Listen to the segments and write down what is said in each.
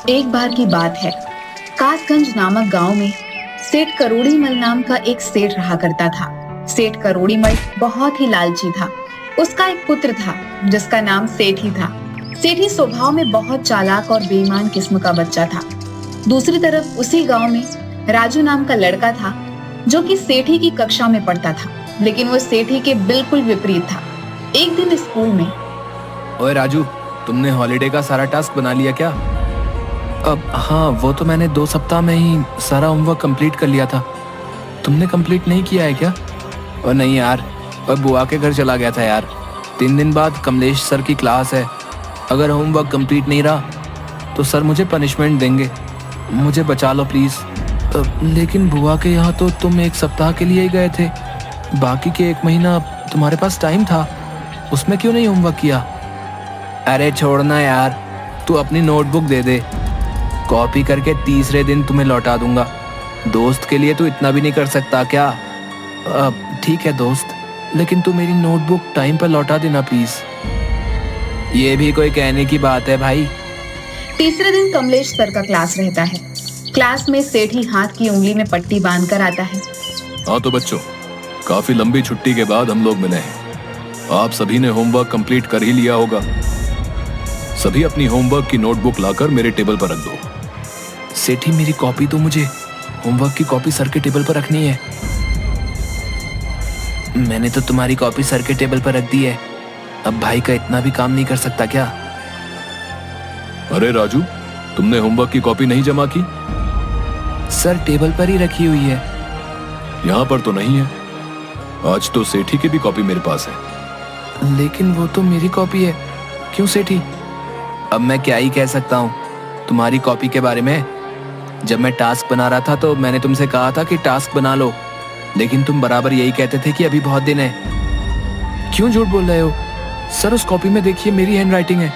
एक बार की बात है, कासगंज नामक गांव में सेठ करोड़ीमल नाम का एक सेठ रहा करता था। सेठ करोड़ीमल बहुत ही लालची था। उसका एक पुत्र था जिसका नाम सेठी था। सेठी स्वभाव में बहुत चालाक और बेईमान किस्म का बच्चा था। दूसरी तरफ उसी गांव में राजू नाम का लड़का था जो कि सेठी की कक्षा में पढ़ता था, लेकिन वो सेठी के बिल्कुल विपरीत था। एक दिन स्कूल में, ओए राजू, तुमने हॉलिडे का सारा टास्क बना लिया क्या? अब हाँ, वो तो मैंने 2 सप्ताह में ही सारा होमवर्क कंप्लीट कर लिया था। तुमने कंप्लीट नहीं किया है क्या? और नहीं यार, और बुआ के घर चला गया था यार। 3 दिन बाद कमलेश सर की क्लास है। अगर होमवर्क कंप्लीट नहीं रहा तो सर मुझे पनिशमेंट देंगे। मुझे बचा लो प्लीज़। लेकिन बुआ के यहाँ तो तुम 1 सप्ताह के लिए ही गए थे। बाकी के 1 महीना तुम्हारे पास टाइम था, उसमें क्यों नहीं होमवर्क किया? अरे छोड़ना यार, तू अपनी नोटबुक दे दे, कॉपी करके तीसरे दिन तुम्हें लौटा दूंगा। दोस्त के लिए तू इतना भी नहीं कर सकता क्या? ठीक है दोस्त, लेकिन तू मेरी नोटबुक टाइम पर लौटा देना प्लीज। ये भी कोई कहने की बात है भाई। तीसरे दिन कमलेश सर का क्लास रहता है। क्लास में सेठी हाथ की उंगली में पट्टी बांधकर आता है। हाँ तो बच्चों, काफी लंबी छुट्टी के बाद हम लोग मिले हैं। आप सभी ने होमवर्क कंप्लीट कर ही लिया होगा। सभी अपनी होमवर्क की नोटबुक लाकर मेरे टेबल पर रख दो। सेठी, मेरी कॉपी तो मुझे होमवर्क की कॉपी सर के टेबल पर रखनी है। मैंने तो तुम्हारी कॉपी सर के टेबल पर रख दी है। अब भाई का इतना भी काम नहीं कर सकता क्या? अरे राजू, तुमने होमवर्क की कॉपी नहीं जमा की? सर टेबल पर ही रखी हुई है। यहाँ पर तो नहीं है। आज तो सेठी की भी कॉपी मेरे पास है। लेकिन वो तो मेरी कॉपी है। क्यों सेठी? अब मैं क्या ही कह सकता हूँ तुम्हारी कॉपी के बारे में। जब मैं टास्क बना रहा था तो मैंने तुमसे कहा था कि टास्क बना लो, लेकिन तुम बराबर यही कहते थे कि अभी बहुत दिन है। क्यों झूठ बोल रहे हो? सर उस कॉपी में देखिए, मेरी हैंडराइटिंग है।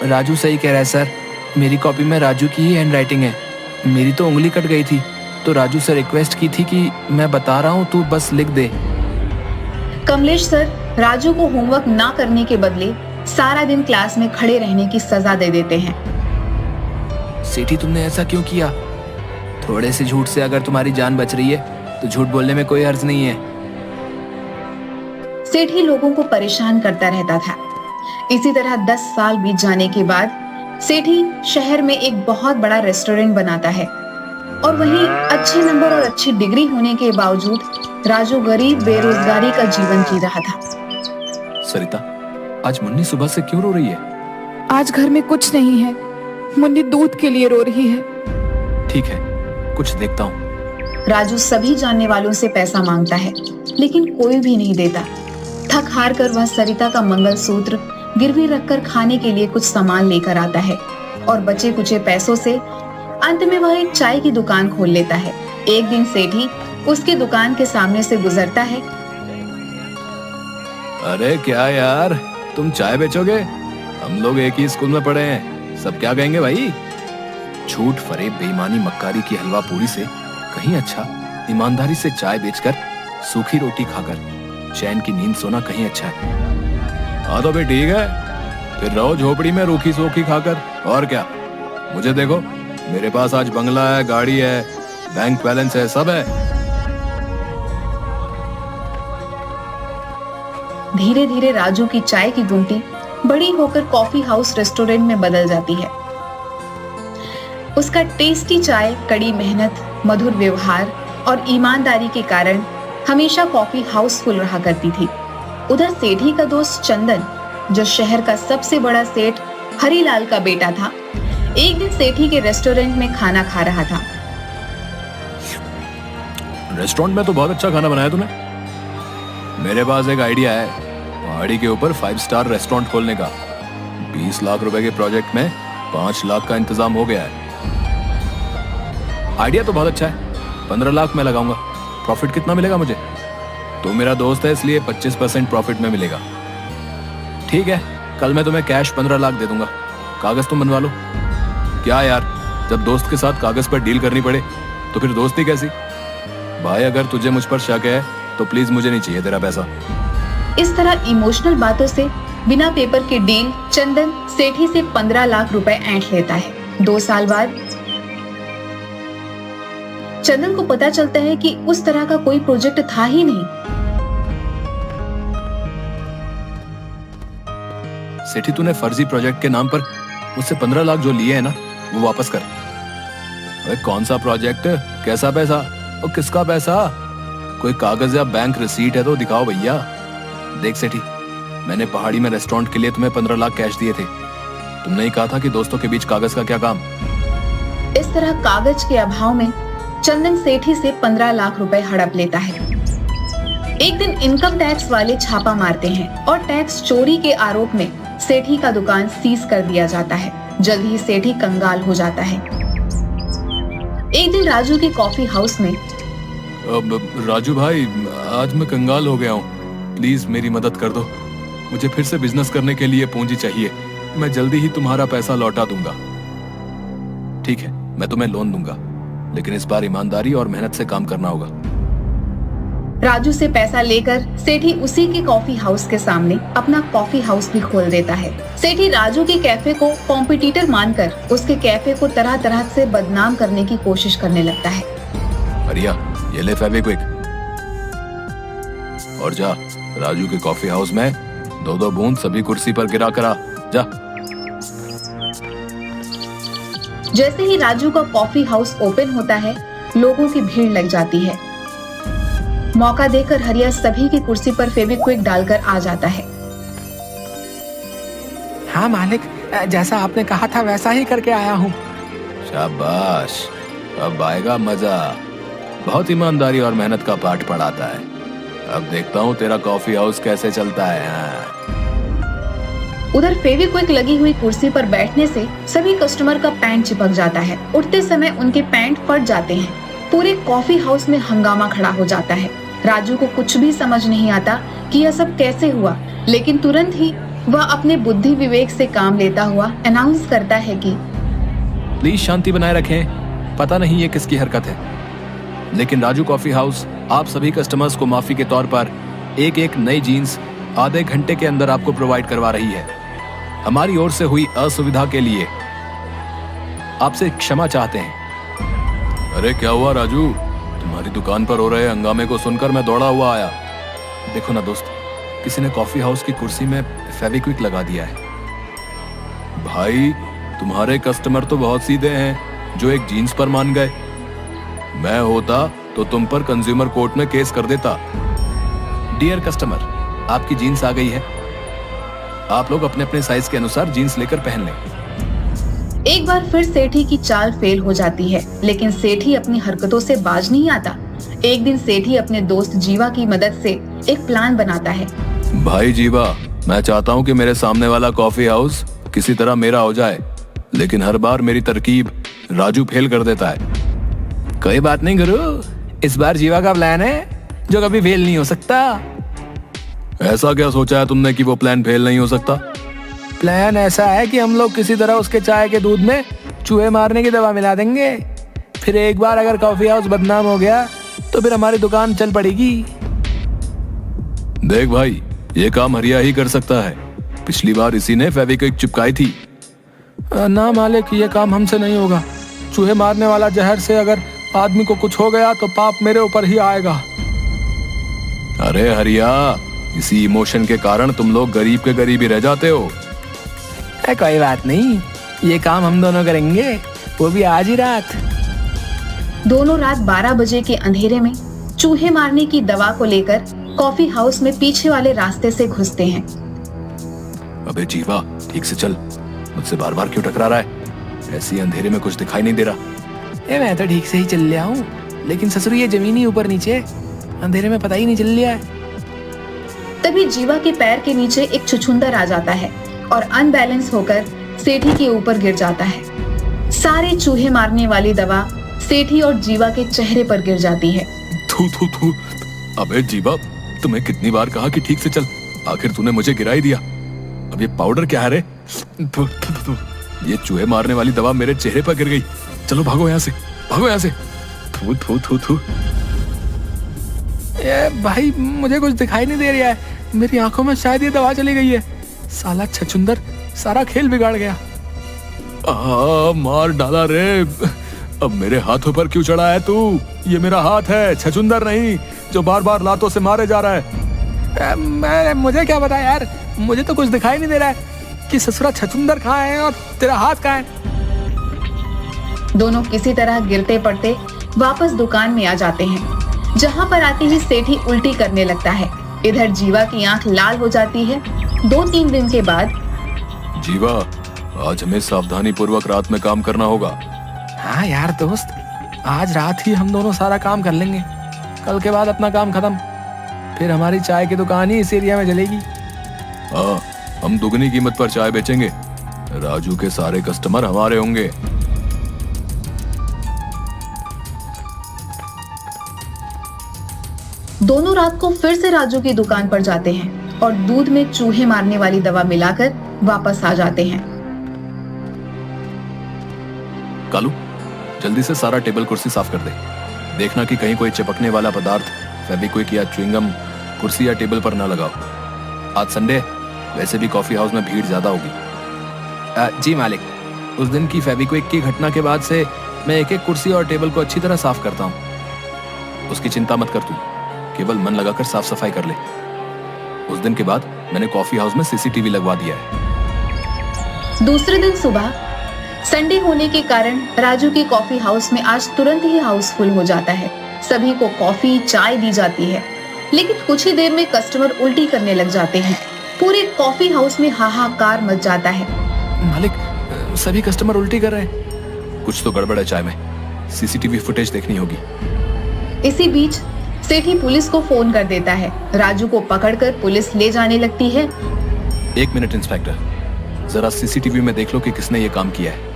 राजू सही कह रहा है सर, मेरी कॉपी में राजू की ही हैंडराइटिंग है। मेरी तो उंगली कट गई थी तो राजू से रिक्वेस्ट की थी कि मैं बता रहा हूँ, तू बस लिख दे। कमलेश सर राजू को होमवर्क ना करने के बदले सारा दिन क्लास में खड़े रहने की सजा दे देते हैं। सेठी, तुमने ऐसा क्यों किया? थोड़े से झूठ से अगर तुम्हारी जान बच रही है तो झूठ बोलने में कोई हर्ज नहीं है। सेठी लोगों को परेशान करता रहता था। इसी तरह 10 साल बीत जाने के बाद सेठी शहर में एक बहुत बड़ा रेस्टोरेंट बनाता है, और वहीं अच्छे नंबर और अच्छी डिग्री होने के बावजूद राजू गरीब बेरोजगारी का जीवन जी रहा था। सरिता, आज मुन्नी सुबह से क्यों रो रही है? आज घर में कुछ नहीं है। मुन्नी दूध के लिए रो रही है। ठीक है, कुछ देखता हूँ। राजू सभी जानने वालों से पैसा मांगता है, लेकिन कोई भी नहीं देता। थक हार कर वह सरिता का मंगलसूत्र गिरवी रखकर खाने के लिए कुछ सामान लेकर आता है, और बचे कुचे पैसों से अंत में वह एक चाय की दुकान खोल लेता है। एक दिन सेठी उसकी दुकान के सामने से गुजरता है। अरे क्या यार, तुम चाय बेचोगे? हम लोग एक ही स्कूल में पढ़े हैं, सब क्या कहेंगे भाई? झूठ, फरेब, बेईमानी, मक्कारी की हलवा पूरी से कहीं अच्छा ईमानदारी से चाय बेचकर सूखी रोटी खाकर चैन की नींद सोना कहीं अच्छा है। हाँ तो भाई ठीक है, फिर रहो झोपड़ी में रूखी सूखी खाकर, और क्या। मुझे देखो, मेरे पास आज बंगला है, गाड़ी है, बैंक बैलेंस है, सब है। धीरे धीरे राजू की चाय की गुमटी बड़ी होकर कॉफी हाउस रेस्टोरेंट में बदल जाती है। उसका टेस्टी चाय, कड़ी मेहनत, मधुर व्यवहार और ईमानदारी के कारण हमेशा कॉफी हाउस फुल रहा करती थी। उधर सेठी का दोस्त चंदन, जो शहर का सबसे बड़ा सेठ हरीलाल का बेटा था, एक दिन सेठी के रेस्टोरेंट में खाना खा रहा था। रेस्टोरेंट में तो बहुत अच्छा खाना बनाया तूने। मेरे पास एक आइडिया है, पहाड़ी के ऊपर 5 स्टार रेस्टोरेंट खोलने का। 20 लाख रुपए के प्रोजेक्ट में 5 लाख का इंतजाम हो गया है। आइडिया तो बहुत अच्छा है, 15 लाख मैं लगाऊंगा। प्रॉफिट कितना मिलेगा मुझे? तो मेरा दोस्त है इसलिए 25% प्रॉफिट में मिलेगा। ठीक है, कल मैं तुम्हें कैश 15 लाख दे दूंगा, कागज तुम बनवा लो। क्या यार, जब दोस्त के साथ कागज पर डील करनी पड़े तो फिर दोस्ती कैसी? भाई अगर तुझे मुझ पर शक है तो प्लीज मुझे नहीं चाहिए तेरा पैसा। इस तरह इमोशनल बातों से बिना पेपर के डील चंदन सेठी से 15 लाख रुपए ऐंठ लेता है। 2 साल बाद चंदन को पता चलता है कि उस तरह का कोई प्रोजेक्ट था ही नहीं। सेठी, तूने फर्जी प्रोजेक्ट के नाम पर मुझसे 15 लाख जो लिए हैं ना, वो वापस कर। अरे कौन सा प्रोजेक्ट, कैसा पैसा और किसका पैसा? कोई कागज या बैंक रिसीट है तो दिखाओ भैया। देख सेठी, मैंने पहाड़ी में रेस्टोरेंट के लिए तुम्हें 15 लाख कैश दिए थे। तुमने ही कहा था कि दोस्तों के बीच कागज का क्या काम। इस तरह कागज के अभाव में चंदन सेठी से 15 लाख रुपए हड़प लेता है। एक दिन इनकम टैक्स वाले छापा मारते हैं और टैक्स चोरी के आरोप में सेठी का दुकान सीज कर दिया जाता है। जल्द ही सेठी कंगाल हो जाता है। एक दिन राजू के कॉफी हाउस में, राजू भाई, आज मैं कंगाल हो गया हूँ, प्लीज मेरी मदद कर दो। मुझे फिर से बिजनेस करने के लिए पूंजी चाहिए। मैं जल्दी ही तुम्हारा पैसा लौटा दूंगा। ठीक है, मैं तुम्हें लोन दूंगा, लेकिन इस बार ईमानदारी और मेहनत से काम करना होगा। राजू से पैसा लेकर सेठी उसी के कॉफी हाउस के सामने अपना कॉफी हाउस भी खोल देता है। सेठी राजू के कैफे को कॉम्पिटिटर मानकर उसके कैफे को तरह तरह से बदनाम करने की कोशिश करने लगता है। अरिया, ये ले फेविक्विक और जा राजू के कॉफी हाउस में 2-2 बूंद सभी कुर्सी पर गिरा करा। जा। जैसे ही राजू का कॉफी हाउस ओपन होता है, लोगों की भीड़ लग जाती है। मौका देकर हरिया सभी की कुर्सी पर फेविक्विक डालकर आ जाता है। हाँ मालिक, जैसा आपने कहा था वैसा ही करके आया हूँ। शाबाश, अब आएगा मजा। बहुत ईमानदारी और मेहनत का पाठ पढ़ाता है। अब देखता हूँ तेरा कॉफी हाउस कैसे चलता है। हाँ। उधर फेविक्विक लगी हुई कुर्सी पर बैठने से सभी कस्टमर का पैंट चिपक जाता है। उठते समय उनके पैंट फट जाते हैं। पूरे कॉफी हाउस में हंगामा खड़ा हो जाता है। राजू को कुछ भी समझ नहीं आता कि यह सब कैसे हुआ, लेकिन तुरंत ही वह अपने बुद्धि विवेक से काम लेता हुआ अनाउंस करता है कि प्लीज शांति बनाए रखें। पता नहीं ये किसकी हरकत है, लेकिन राजू कॉफी हाउस आप सभी कस्टमर्स को माफी के तौर पर एक नई जीन्स आधे घंटे के अंदर आपको प्रोवाइड करवा रही है। हमारी ओर से हुई असुविधा के लिए आपसे क्षमा चाहते हैं। अरे क्या हुआ राजू, तुम्हारी दुकान पर हो रहे हंगामे को सुनकर मैं दौड़ा हुआ आया। देखो ना दोस्त, किसी ने कॉफी हाउस की कुर्सी में फेविक्विक लगा दिया है। भाई, तुम्हारे कस्टमर तो बहुत सीधे हैं जो एक जीन्स पर मान गए। मैं होता तो तुम पर कंज्यूमर कोर्ट में केस कर देता। डियर कस्टमर, आपकी जीन्स आ गई है। आप लोग अपने अपने साइज के अनुसार जीन्स लेकर पहन लें। एक बार फिर सेठी की चाल फेल हो जाती है, लेकिन सेठी अपनी हरकतों से बाज नहीं आता। एक दिन सेठी अपने दोस्त जीवा की मदद से एक प्लान बनाता है। भाई जीवा, मैं चाहता हूँ कि मेरे सामने वाला कॉफी हाउस किसी तरह मेरा हो जाए, लेकिन हर बार मेरी तरकीब राजू फेल कर देता है। कोई बात नहीं गुरु, इस बार जीवा का प्लान है जो कभी फेल नहीं हो सकता। ऐसा क्या सोचा है तुमने कि वो प्लान फेल नहीं हो सकता? प्लान ऐसा है कि हम लोग किसी तरह उसके चाय के दूध में चूहे मारने की दवा मिला देंगे। फिर एक बार अगर कॉफी हाउस बदनाम हो गया तो फिर हमारी दुकान चल पड़ेगी। देख भाई, ये काम हरिया ही कर सकता है। पिछली बार इसी ने फेविक्विक चिपकाई थी। ना मालिक, ये काम हमसे नहीं होगा। चूहे मारने वाला जहर से अगर आदमी को कुछ हो गया तो पाप मेरे ऊपर ही आएगा। अरे हरिया, इसी इमोशन के कारण तुम लोग गरीब के गरीब ही रह जाते हो। कोई बात नहीं, ये काम हम दोनों करेंगे, वो भी आज ही रात। दोनों रात 12 बजे के अंधेरे में चूहे मारने की दवा को लेकर कॉफी हाउस में पीछे वाले रास्ते से घुसते हैं। अबे जीवा, ठीक से चल, मुझसे बार बार क्यों टकरा रहा है? ऐसी अंधेरे में कुछ दिखाई नहीं दे रहा। मैं तो ठीक से ही चल लिया हूँ, लेकिन ससुर ये जमीन ही ऊपर नीचे, अंधेरे में पता ही नहीं चल लिया है। तभी जीवा के पैर के नीचे एक छुछुंदर आ जाता है और अनबैलेंस होकर सेठी के ऊपर गिर जाता है। सारे चूहे मारने वाली दवा सेठी और जीवा के चेहरे पर गिर जाती है। थू थू थू। अबे जीवा, तुम्हें कितनी बार कहा कि ठीक से चल, आखिर तूने मुझे गिरा ही दिया। अब ये पाउडर क्या है रे? थू, थू, थू, थू। ये चूहे मारने वाली दवा मेरे चेहरे पर गिर गई। चलो भागो यहाँ से, भागो यहाँ से। थू थू थू थू। भाई, मुझे कुछ दिखाई नहीं दे रहा है। मेरी आंखों में शायद ये दवा चली गई है। साला छछुंदर सारा खेल बिगाड़ गया। मार डाला रे। अब मेरे हाथों पर क्यों चढ़ा है तू? ये मेरा हाथ है, छछुंदर नहीं, जो बार बार लातों से मारे जा रहा है। मुझे क्या पता यार, मुझे तो कुछ दिखाई नहीं दे रहा है कि ससुरा छछुंदर कहाँ है और तेरा हाथ कहाँ है। दोनों किसी तरह गिरते पड़ते वापस दुकान में आ जाते हैं, जहाँ पर आते ही सेठी उल्टी करने लगता है। इधर जीवा की आंख लाल हो जाती है। 2-3 दिन के बाद जीवा, आज हमें सावधानी पूर्वक रात में काम करना होगा। हाँ यार दोस्त, आज रात ही हम दोनों सारा काम कर लेंगे। कल के बाद अपना काम खत्म, फिर हमारी चाय की दुकान ही इस एरिया में चलेगी। हाँ, हम दुगनी कीमत पर चाय बेचेंगे। राजू के सारे कस्टमर हमारे होंगे। दोनों रात को फिर से राजू की दुकान पर जाते हैं और दूध में चूहे मारने वाली दवा मिलाकर वापस आ जाते हैं। कालू, जल्दी से सारा टेबल कुर्सी साफ कर दे। देखना कि कहीं कोई चिपकने वाला पदार्थ, फेविक्विक या च्युइंगम कुर्सी या टेबल पर ना लगाओ। आज संडे, वैसे भी कॉफी हाउस में भीड़ ज्यादा होगी। जी मालिक, उस दिन की फेविक्विक की घटना के बाद से मैं एक एक कुर्सी और टेबल को अच्छी तरह साफ करता हूँ। उसकी चिंता मत कर तू, केवल मन लगाकर साफ सफाई कर ले। उस दिन के बाद मैंने कॉफी हाउस में सीसीटीवी लगवा दिया है। दूसरे दिन सुबह, संडे होने के कारण राजू की कॉफी हाउस में आज तुरंत ही हाउसफुल हो जाता है। सभी को कॉफी चाय दी जाती है, लेकिन कुछ ही देर में कस्टमर उल्टी करने लग जाते हैं। पूरे कॉफी हाउस में हाहाकार मच जाता है। मालिक, सभी कस्टमर उल्टी कर रहे हैं। कुछ तो गड़बड़ है चाय में, सीसीटीवी फुटेज देखनी होगी। इसी बीच सेठी पुलिस को फोन कर देता है। राजू को पकड़कर पुलिस ले जाने लगती है। 1 मिनट इंस्पेक्टर, जरा सीसीटीवी में देख लो कि किसने ये काम किया है।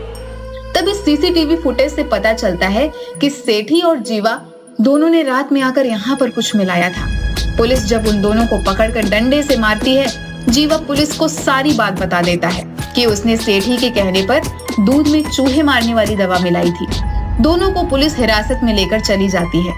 तब इस सीसीटीवी फुटेज से पता चलता है कि सेठी और जीवा दोनों ने रात में आकर यहाँ पर कुछ मिलाया था। पुलिस जब उन दोनों को पकड़कर डंडे से मारती है, जीवा पुलिस को सारी बात बता देता है कि उसने सेठी के कहने पर दूध में चूहे मारने वाली दवा मिलाई थी। दोनों को पुलिस हिरासत में लेकर चली जाती है।